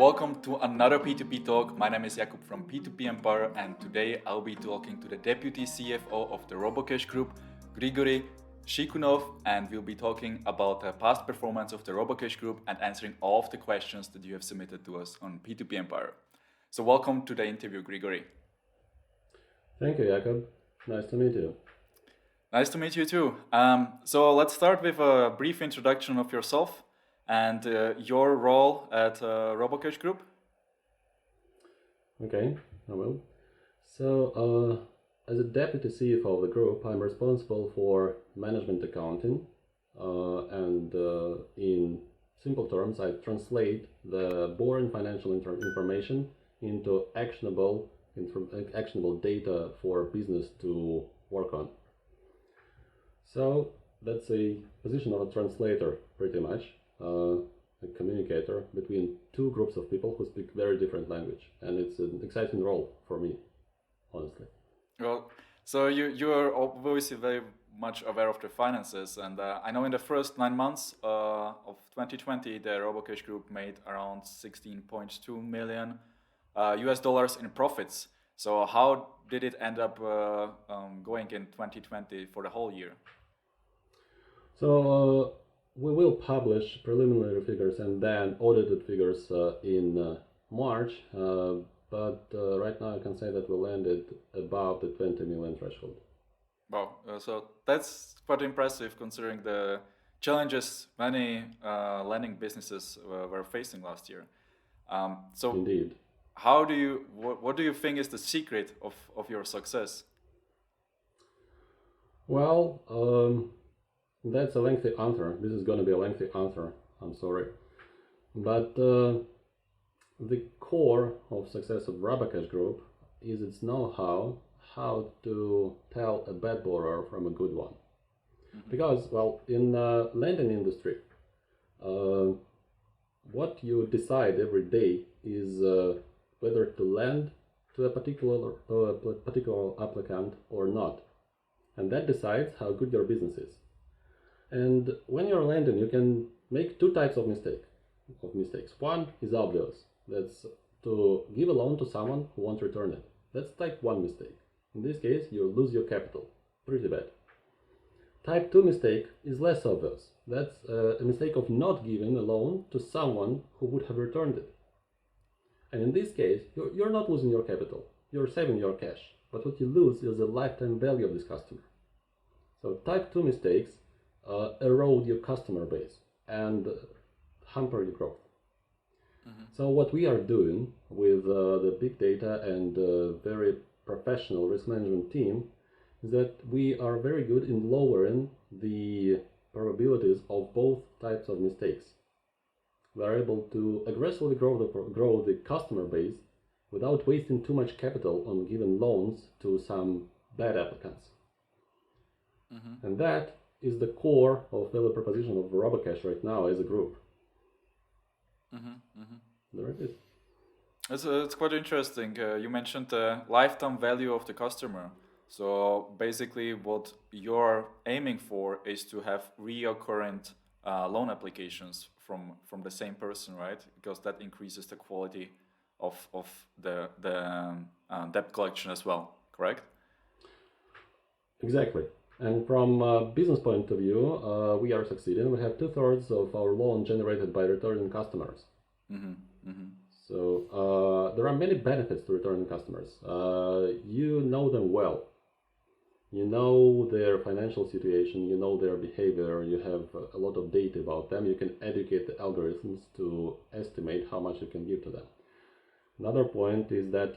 Welcome to another P2P talk. My name is Jakub from P2P Empire, and today I'll be talking to the Deputy CFO of the Robocash Group, Grigorii Shikunov, and we'll be talking about the past performance of the Robocash Group and answering all of the questions that you have submitted to us on P2P Empire. So welcome to the interview, Grigorii. Thank you, Jakub. Nice to meet you. Nice to meet you too. So let's start with a brief introduction of yourself and your role at Robocash Group. Okay, I will. So, as a deputy CFO of the group, I'm responsible for management accounting, and in simple terms, I translate the boring financial information into actionable data for business to work on. So that's a position of a translator, pretty much, a communicator between two groups of people who speak very different language, and it's an exciting role for me, honestly. Well, so you are obviously very much aware of the finances, and I know in the first 9 months of 2020, the Robocash Group made around 16.2 million US dollars in profits. So how did it end up going in 2020 for the whole year? So we will publish preliminary figures and then audited figures in March, but right now I can say that we landed above the 20 million threshold. Wow, so that's quite impressive considering the challenges many lending businesses were facing last year. So Indeed. what do you think is the secret of your success? Well, that's a lengthy answer. This is going to be a lengthy answer. I'm sorry. But the core of success of Robocash Group is its know-how how to tell a bad borrower from a good one. Because, well, in the lending industry, what you decide every day is whether to lend to a particular applicant or not. And that decides how good your business is. And when you're lending, you can make two types of mistakes. One is obvious. That's to give a loan to someone who won't return it. That's type 1 mistake. In this case, you lose your capital. Pretty bad. Type 2 mistake is less obvious. That's a mistake of not giving a loan to someone who would have returned it. And in this case, you're not losing your capital. You're saving your cash. But what you lose is the lifetime value of this customer. So type 2 mistakes erode your customer base and hamper your growth. So what we are doing with the big data and very professional risk management team is that we are very good in lowering the probabilities of both types of mistakes. We are able to aggressively grow the customer base without wasting too much capital on giving loans to some bad applicants. And that is the core of value proposition of Robocash right now as a group. There it is. It's quite interesting. You mentioned the lifetime value of the customer. So basically, what you're aiming for is to have recurrent loan applications from the same person, right? Because that increases the quality of the debt collection as well. Correct? Exactly. And from a business point of view, we are succeeding. We have 2/3 of our loan generated by returning customers. So there are many benefits to returning customers. You know them well. You know their financial situation, you know their behavior, you have a lot of data about them. You can educate the algorithms to estimate how much you can give to them. Another point is that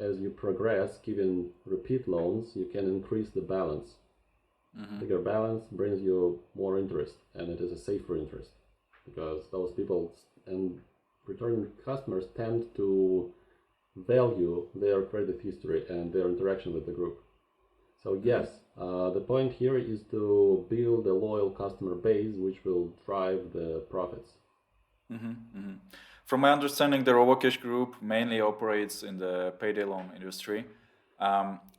as you progress, giving repeat loans, you can increase the balance. Bigger balance brings you more interest, and it is a safer interest because those people and returning customers tend to value their credit history and their interaction with the group. So yes, the point here is to build a loyal customer base which will drive the profits. From my understanding, the Robocash Group mainly operates in the payday loan industry,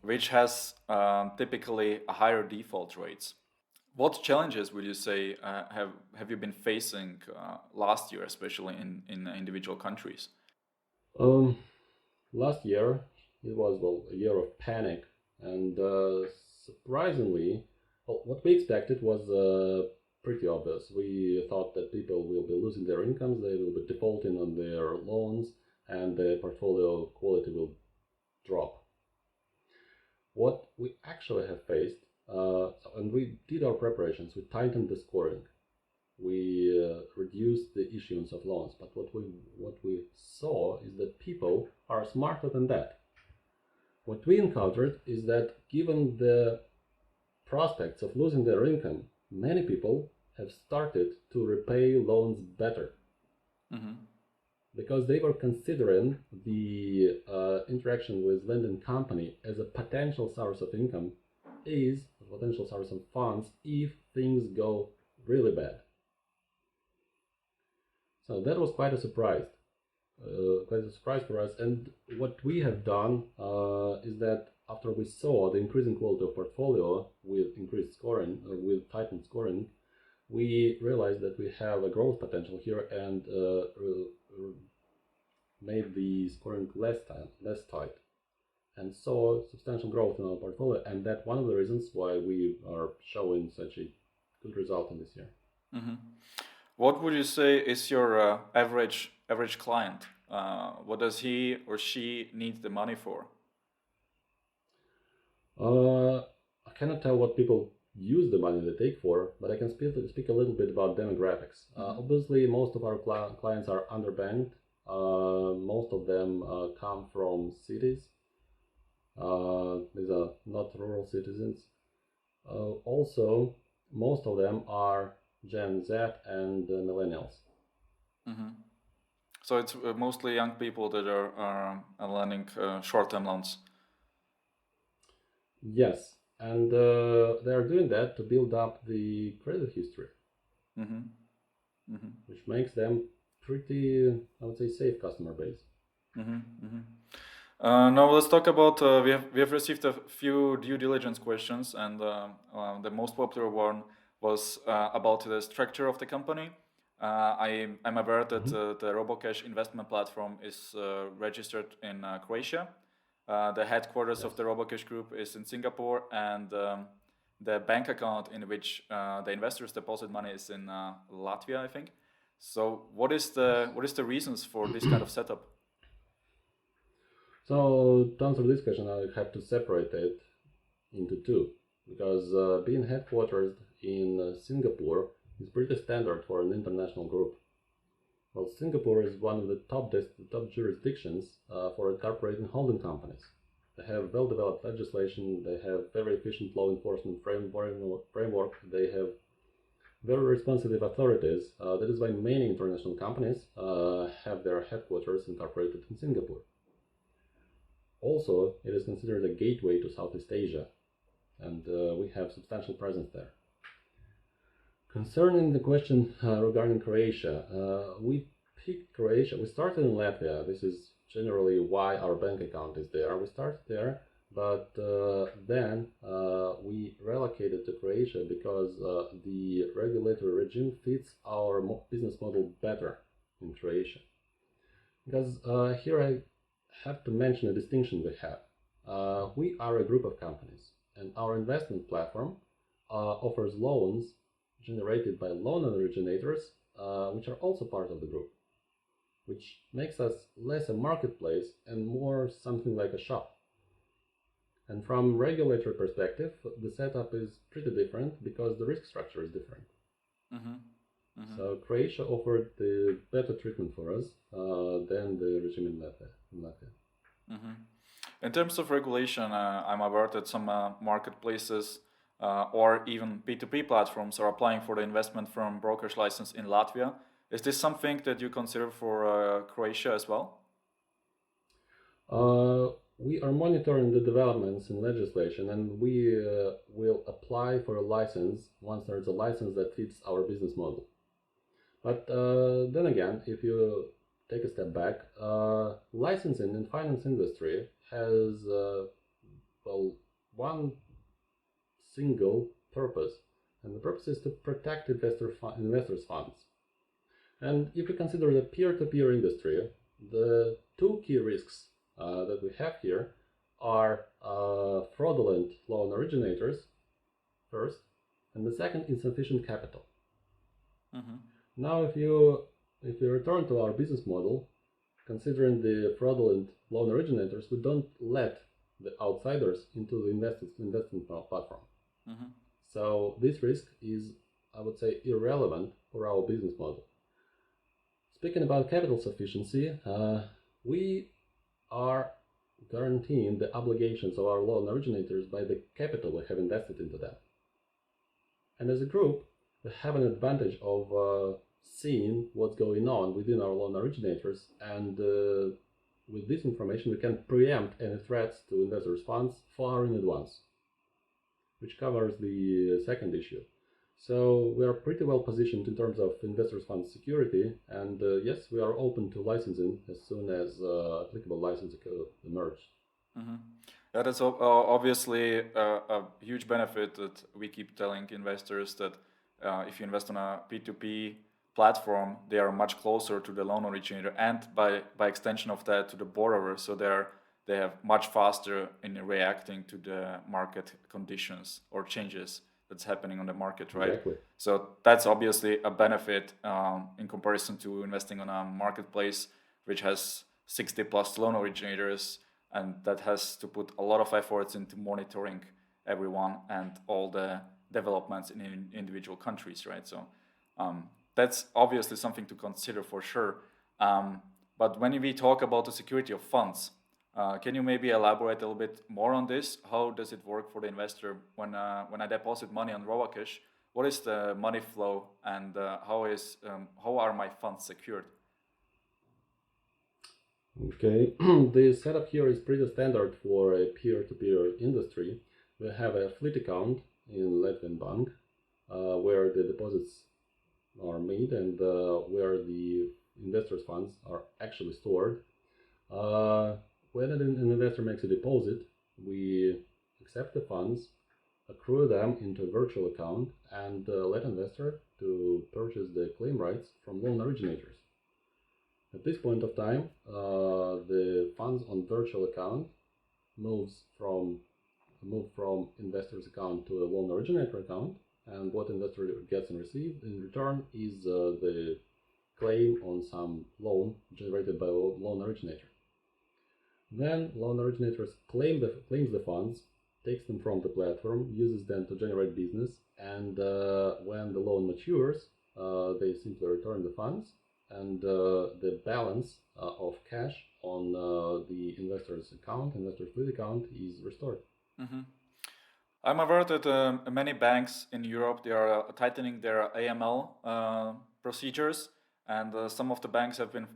which has typically a higher default rates. What challenges would you say have you been facing last year, especially in individual countries? Um, Last year it was a year of panic, and surprisingly, well, what we expected was pretty obvious. We thought that people will be losing their incomes, they will be defaulting on their loans, and the portfolio quality will drop. What we actually have faced, and we did our preparations, we tightened the scoring, we reduced the issuance of loans. But what we saw is that people are smarter than that. What we encountered is that given the prospects of losing their income, many people have started to repay loans better Mm-hmm. because they were considering the interaction with lending company as a potential source of income, is a potential source of funds if things go really bad. So that was quite a surprise for us. And what we have done is that after we saw the increasing quality of portfolio with increased scoring, with tightened scoring, we realized that we have a growth potential here and made the scoring less tight, and saw substantial growth in our portfolio. And that's one of the reasons why we are showing such a good result in this year. Mm-hmm. What would you say is your average client? What does he or she need the money for? I cannot tell what people use the money they take for, but I can speak a little bit about demographics. Mm-hmm. Obviously, most of our clients are underbanked. Most of them come from cities. These are not rural citizens. Also, most of them are Gen Z and millennials. Mm-hmm. So it's mostly young people that are lending short-term loans. Yes, and they are doing that to build up the credit history, Mm-hmm. Mm-hmm. which makes them pretty, I would say, safe customer base. Mm-hmm. Mm-hmm. Now let's talk about we have received a few due diligence questions, and the most popular one was about the structure of the company. I'm aware that Mhm. the Robocash investment platform is registered in Croatia. The headquarters of Yes. the Robocash Group is in Singapore, and the bank account in which the investors deposit money is in Latvia, I think. So, Yes. what is the reasons for this kind of setup? So to answer this question, I have to separate it into two, because being headquartered in Singapore is pretty standard for an international group. Well, Singapore is one of the top jurisdictions for incorporating holding companies. They have well-developed legislation. They have very efficient law enforcement framework. They have very responsive authorities. That is why many international companies have their headquarters incorporated in Singapore. Also, it is considered a gateway to Southeast Asia, and we have substantial presence there. Concerning the question regarding Croatia, we picked Croatia. We started in Latvia. This is generally why our bank account is there. We started there, but then we relocated to Croatia because the regulatory regime fits our business model better in Croatia. Because here I have to mention a distinction we have. We are a group of companies, and our investment platform offers loans generated by loan originators, which are also part of the group, which makes us less a marketplace and more something like a shop. And from regulatory perspective, the setup is pretty different because the risk structure is different. Mm-hmm. Mm-hmm. So Croatia offered the better treatment for us than the regime in Latvia. Mm-hmm. In terms of regulation, I'm aware that some marketplaces or even P2P platforms are applying for the investment from brokerage license in Latvia. Is this something that you consider for Croatia as well? We are monitoring the developments in legislation, and we will apply for a license once there's a license that fits our business model. But then again, if you take a step back, licensing in finance industry has well one single purpose, And the purpose is to protect investors' funds. And if we consider the peer-to-peer industry, the two key risks that we have here are fraudulent loan originators, first, and the second, insufficient capital. Mm-hmm. Now, if you return to our business model, considering the fraudulent loan originators, we don't let the outsiders into the investment platform. Mm-hmm. So this risk is, I would say, irrelevant for our business model. Speaking about capital sufficiency, we are guaranteeing the obligations of our loan originators by the capital we have invested into them. And as a group, we have an advantage of seeing what's going on within our loan originators, and with this information we can preempt any threats to investors' funds far in advance, which covers the second issue. So we are pretty well positioned in terms of investors' funds security, and yes, we are open to licensing as soon as applicable licenses emerge. Mm-hmm. Yeah, that's obviously a huge benefit that we keep telling investors that if you invest on a P2P platform, they are much closer to the loan originator and by extension of that to the borrower. So they have much faster in reacting to the market conditions or changes that's happening on the market, right? Exactly. So that's obviously a benefit in comparison to investing on a marketplace which has 60 plus loan originators, and that has to put a lot of efforts into monitoring everyone and all the developments in individual countries, right? So that's obviously something to consider for sure. But when we talk about the security of funds, can you maybe elaborate a little bit more on this? How does it work for the investor when I deposit money on Robocash? What is the money flow, and how are my funds secured? Okay, the setup here is pretty standard for a peer-to-peer industry. We have a fleet account in Latvian bank where the deposits are made and where the investors' funds are actually stored. When an investor makes a deposit, we accept the funds, accrue them into a virtual account, and let investor to purchase the claim rights from loan originators. At this point of time, the funds on virtual account move from investor's account to a loan originator account, and what investor gets and receives in return is the claim on some loan generated by a loan originator. Then loan originators claims the funds, takes them from the platform, uses them to generate business, and when the loan matures, they simply return the funds, and the balance of cash on the investor's fleet account is restored. Mm-hmm. I'm aware that many banks in Europe, they are tightening their AML procedures, and some of the banks have been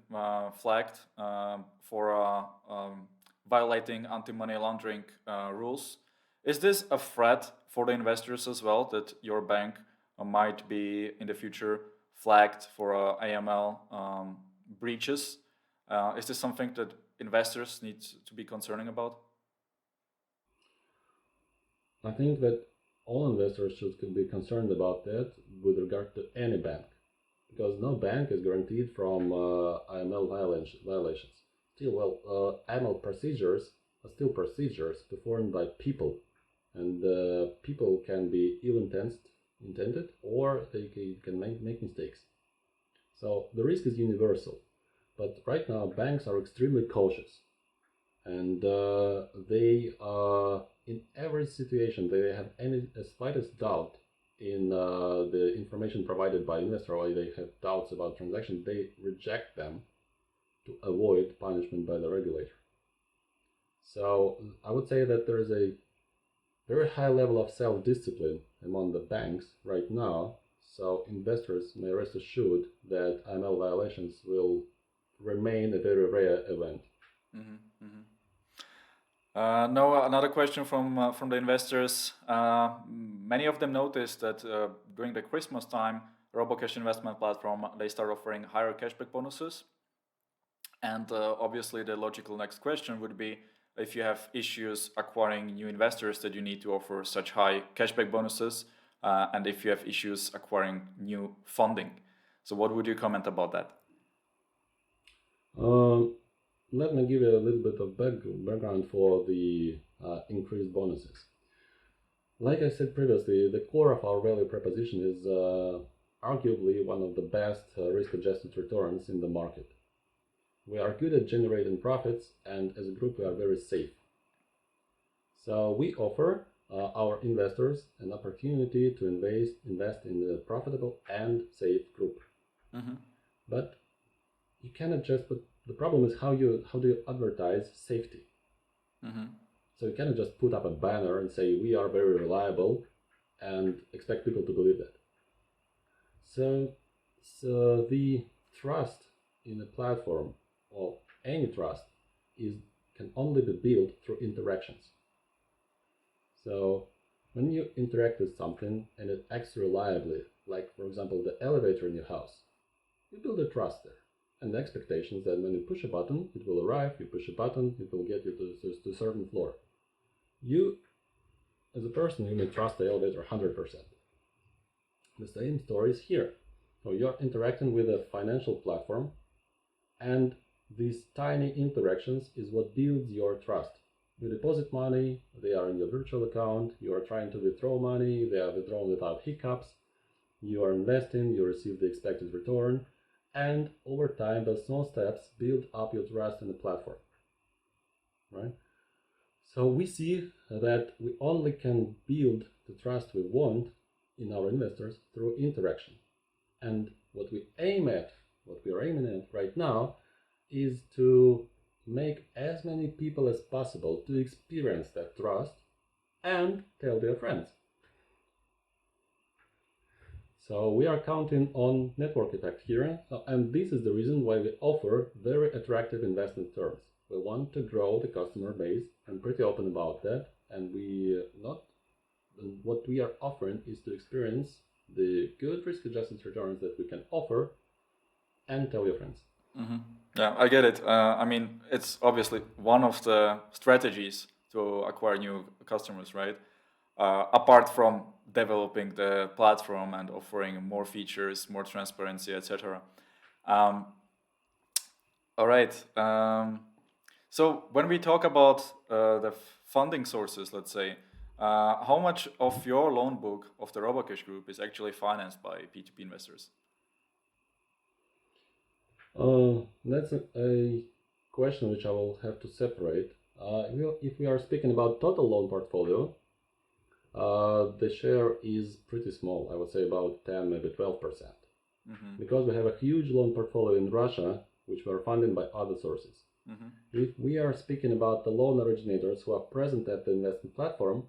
flagged for violating anti-money laundering rules. Is this a threat for the investors as well, that your bank might be in the future flagged for AML breaches? Is this something that investors need to be concerning about? I think that all investors should be concerned about that with regard to any bank, because no bank is guaranteed from AML violations. Still, AML procedures are still procedures performed by people, and people can be ill-intended, or they can make mistakes. So the risk is universal, but right now banks are extremely cautious, and they in every situation they have any slightest doubt in the information provided by investor, or they have doubts about transactions, they reject them to avoid punishment by the regulator. So I would say that there is a very high level of self-discipline among the banks right now, so investors may rest assured that AML violations will remain a very rare event. Mm-hmm. Mm-hmm. Now, another question from the investors. Many of them noticed that during the Christmas time, Robocash investment platform, they start offering higher cashback bonuses. And obviously, the logical next question would be, if you have issues acquiring new investors that you need to offer such high cashback bonuses, and if you have issues acquiring new funding. So what would you comment about that? Um, Let me give you a little bit of background for the increased bonuses. Like I said previously, the core of our value proposition is arguably one of the best risk-adjusted returns in the market. We are good at generating profits, and as a group, we are very safe. So we offer our investors an opportunity to invest in a profitable and safe group. Mm-hmm. But you cannot just put the problem is how do you advertise safety? Mm-hmm. So you cannot just put up a banner and say we are very reliable and expect people to believe that. So the trust in a platform or any trust is can only be built through interactions. So when you interact with something and it acts reliably, like for example the elevator in your house, you build a trust there. And the expectations that when you push a button, it will arrive, you push a button, it will get you to a certain floor. You, as a person, you may trust the elevator 100%. The same story is here. So you're interacting with a financial platform, and these tiny interactions is what builds your trust. You deposit money, they are in your virtual account, you are trying to withdraw money, they are withdrawn without hiccups, you are investing, you receive the expected return, and over time those small steps build up your trust in the platform, right? So we see that we only can build the trust we want in our investors through interaction. And what we are aiming at right now is to make as many people as possible to experience that trust and tell their friends. So we are counting on network effect here, and this is the reason why we offer very attractive investment terms. We want to grow the customer base. I'm pretty open about that, and what we are offering is to experience the good risk-adjusted returns that we can offer and tell your friends. Mm-hmm. Yeah, I get it. I mean, it's obviously one of the strategies to acquire new customers, right? Apart from developing the platform and offering more features, more transparency, etc. Um, all right. So when we talk about the funding sources, let's say, how much of your loan book of the Robocash Group is actually financed by P2P investors? That's a question which I will have to separate. If we are speaking about total loan portfolio, the share is pretty small. I would say about 10, maybe 12%. Mm-hmm. Because we have a huge loan portfolio in Russia, which were funded by other sources. Mm-hmm. If we are speaking about the loan originators who are present at the investment platform,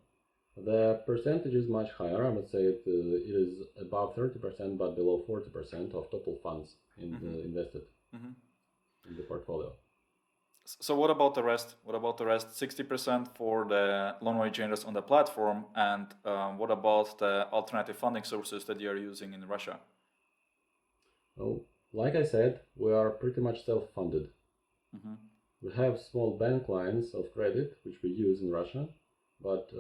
the percentage is much higher. I would say it is above 30%, but below 40% of total funds invested in the portfolio. So what about the rest? What about the rest? 60% for the loan originators on the platform, and what about the alternative funding sources that you are using in Russia? Well, like I said, we are pretty much self-funded. Mm-hmm. We have small bank lines of credit, which we use in Russia, but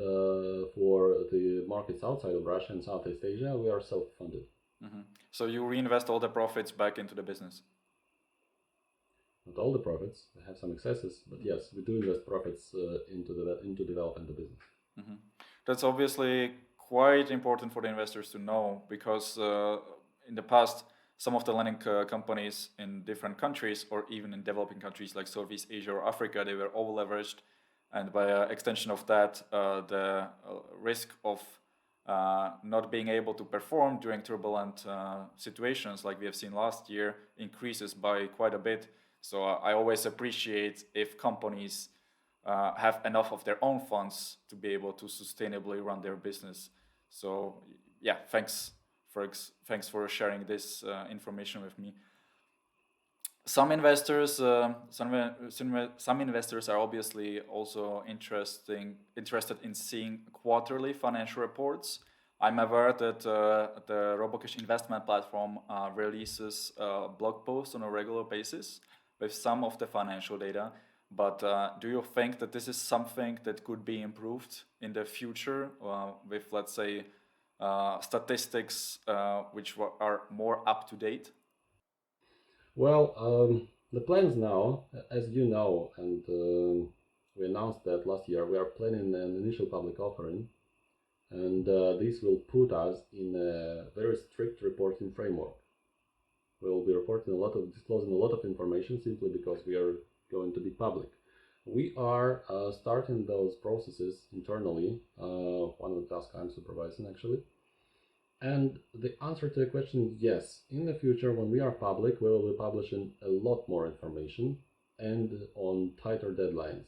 for the markets outside of Russia and Southeast Asia, we are self-funded. Mm-hmm. So you reinvest all the profits back into the business? Not all the profits. We have some excesses, but yes, we do invest profits into developing the business. Mm-hmm. That's obviously quite important for the investors to know, because in the past, some of the lending companies in different countries or even in developing countries like Southeast Asia or Africa, they were over leveraged, and by extension of that, the risk of not being able to perform during turbulent situations like we have seen last year increases by quite a bit. So I always appreciate if companies have enough of their own funds to be able to sustainably run their business. So yeah, thanks for sharing this information with me. Some investors, some investors are obviously also interested in seeing quarterly financial reports. I'm aware that the Robocash investment platform releases blog posts on a regular basis with some of the financial data. But do you think that this is something that could be improved in the future with, let's say, statistics which are more up to date? Well, the plans now, as you know, and we announced that last year, we are planning an initial public offering, and this will put us in a very strict reporting framework. We will be disclosing a lot of information simply because we are going to be public. We are starting those processes internally, one of the tasks I'm supervising actually. And the answer to the question is yes. In the future, when we are public, we will be publishing a lot more information and on tighter deadlines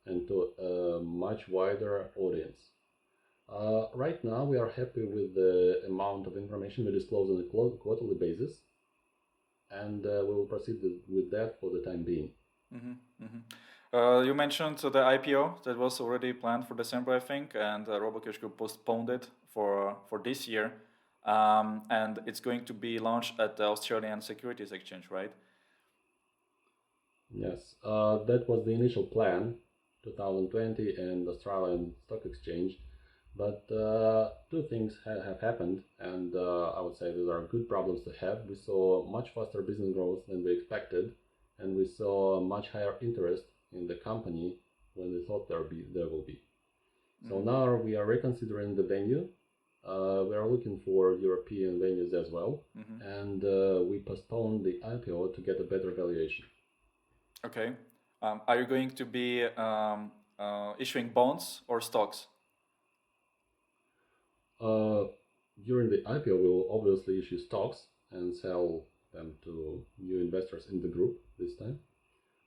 and to a much wider audience. Right now, we are happy with the amount of information we disclose on a quarterly basis, and we will proceed with that for the time being. Mm-hmm, you mentioned the IPO that was already planned for December, I think, and Robocash Group postponed it for this year. And it's going to be launched at the Australian Securities Exchange, right? Yes, that was the initial plan, 2020 and Australian Stock Exchange. But two things have happened, and I would say these are good problems to have. We saw much faster business growth than we expected, and we saw much higher interest in the company when we thought there will be. So now we are reconsidering the venue. We are looking for European venues as well, and we postponed the IPO to get a better valuation. Okay. Are you going to be issuing bonds or stocks? During the IPO, we will obviously issue stocks and sell them to new investors in the group this time.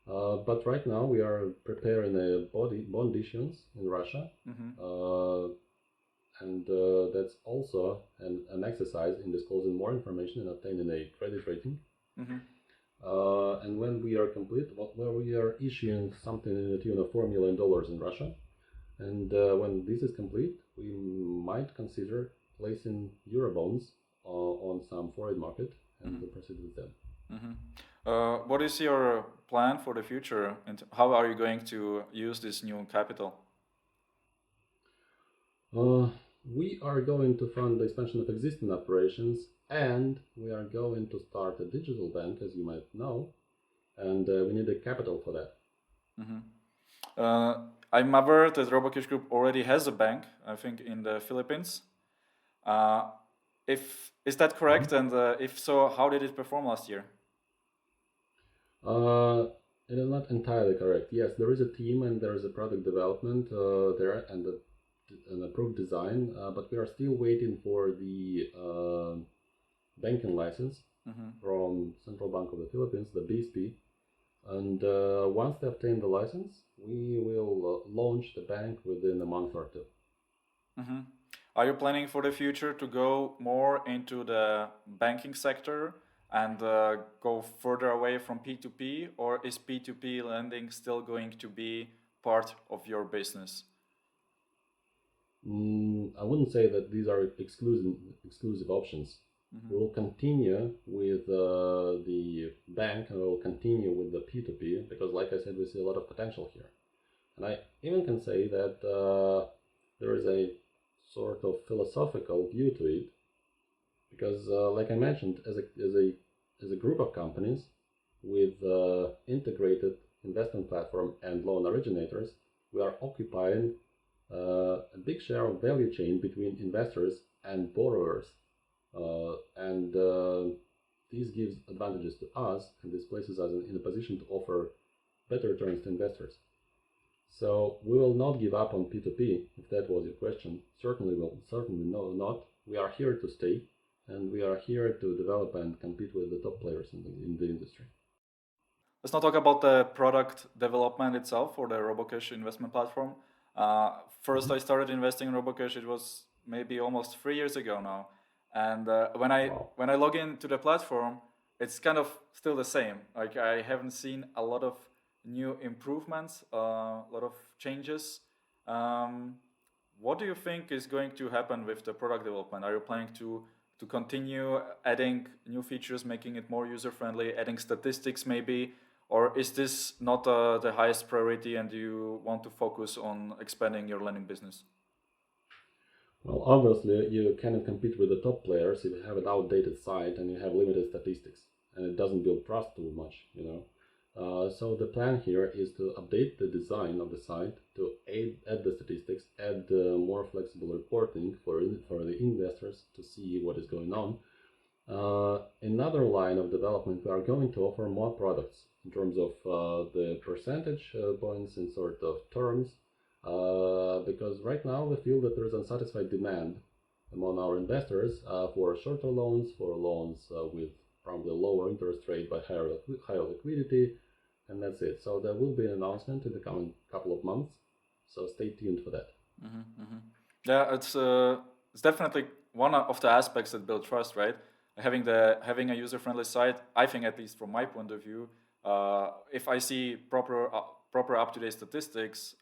But right now, we are preparing a bond issuance in Russia. And that's also an exercise in disclosing more information and obtaining a credit rating. And when we are complete, we are issuing something in the tune of $4 million in Russia. And when this is complete, we might consider placing Eurobonds on some foreign market and proceed with them. What is your plan for the future, and how are you going to use this new capital? We are going to fund the expansion of existing operations, and we are going to start a digital bank, as you might know, and we need the capital for that. I'm aware that Robocash Group already has a bank, I think, in the Philippines. Is that correct? And if so, how did it perform last year? It is not entirely correct. Yes, there is a team and there is a product development there and an approved design, but we are still waiting for the banking license from Central Bank of the Philippines, the BSP. And once they obtain the license, we will launch the bank within a month or two. Are you planning for the future to go more into the banking sector and go further away from P2P, or is P2P lending still going to be part of your business? I wouldn't say that these are exclusive options. We will continue with the bank and we will continue with the P2P because, like I said, we see a lot of potential here. And I even can say that there is a sort of philosophical view to it because, like I mentioned, as a group of companies with integrated investment platform and loan originators, we are occupying a big share of value chain between investors and borrowers. And this gives advantages to us, and this places us in a position to offer better returns to investors. So we will not give up on P2P, if that was your question. Certainly not. We are here to stay, and we are here to develop and compete with the top players in the industry. Let's not talk about the product development itself for the Robocash investment platform. First, I started investing in Robocash. It was maybe almost 3 years ago now. And when I log into the platform, it's kind of still the same. Like I haven't seen a lot of new improvements, a lot of changes. What do you think is going to happen with the product development? Are you planning to continue adding new features, making it more user friendly, adding statistics maybe, or is this not the highest priority and you want to focus on expanding your lending business? Well, obviously, you cannot compete with the top players if you have an outdated site and you have limited statistics, and it doesn't build trust too much, you know. So the plan here is to update the design of the site to add the statistics, add more flexible reporting for the investors to see what is going on. Another line of development, we are going to offer more products in terms of the percentage points in sort of terms, because right now we feel that there is unsatisfied demand among our investors for shorter loans, for loans with probably lower interest rate but higher liquidity, and that's it. So there will be an announcement in the coming couple of months, so stay tuned for that. Yeah, it's definitely one of the aspects that build trust, right? Having a user friendly site, I think at least from my point of view, if I see proper up to date statistics,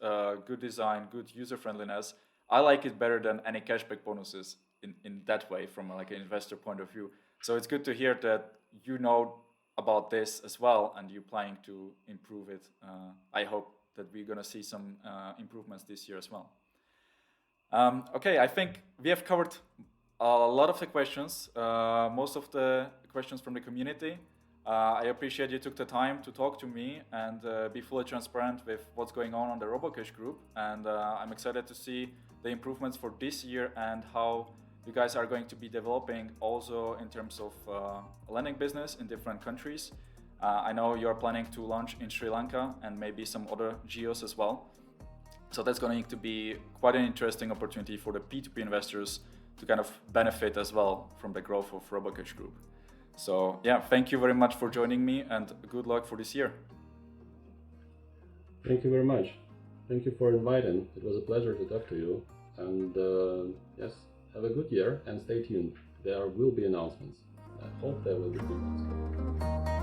good design, good user friendliness, I like it better than any cashback bonuses in that way from like an investor point of view. So it's good to hear that you know about this as well and you're planning to improve it. I hope that we're gonna see some improvements this year as well. Okay, I think we have covered a lot of the questions, most of the questions from the community. I appreciate you took the time to talk to me and be fully transparent with what's going on the Robocash Group. And I'm excited to see the improvements for this year and how you guys are going to be developing also in terms of lending business in different countries. I know you're planning to launch in Sri Lanka and maybe some other geos as well. So that's going to be quite an interesting opportunity for the P2P investors to kind of benefit as well from the growth of Robocash Group. So yeah, thank you very much for joining me and good luck for this year. Thank you very much. Thank you for inviting. It was a pleasure to talk to you. And yes, have a good year and stay tuned. There will be announcements. I hope there will be good ones.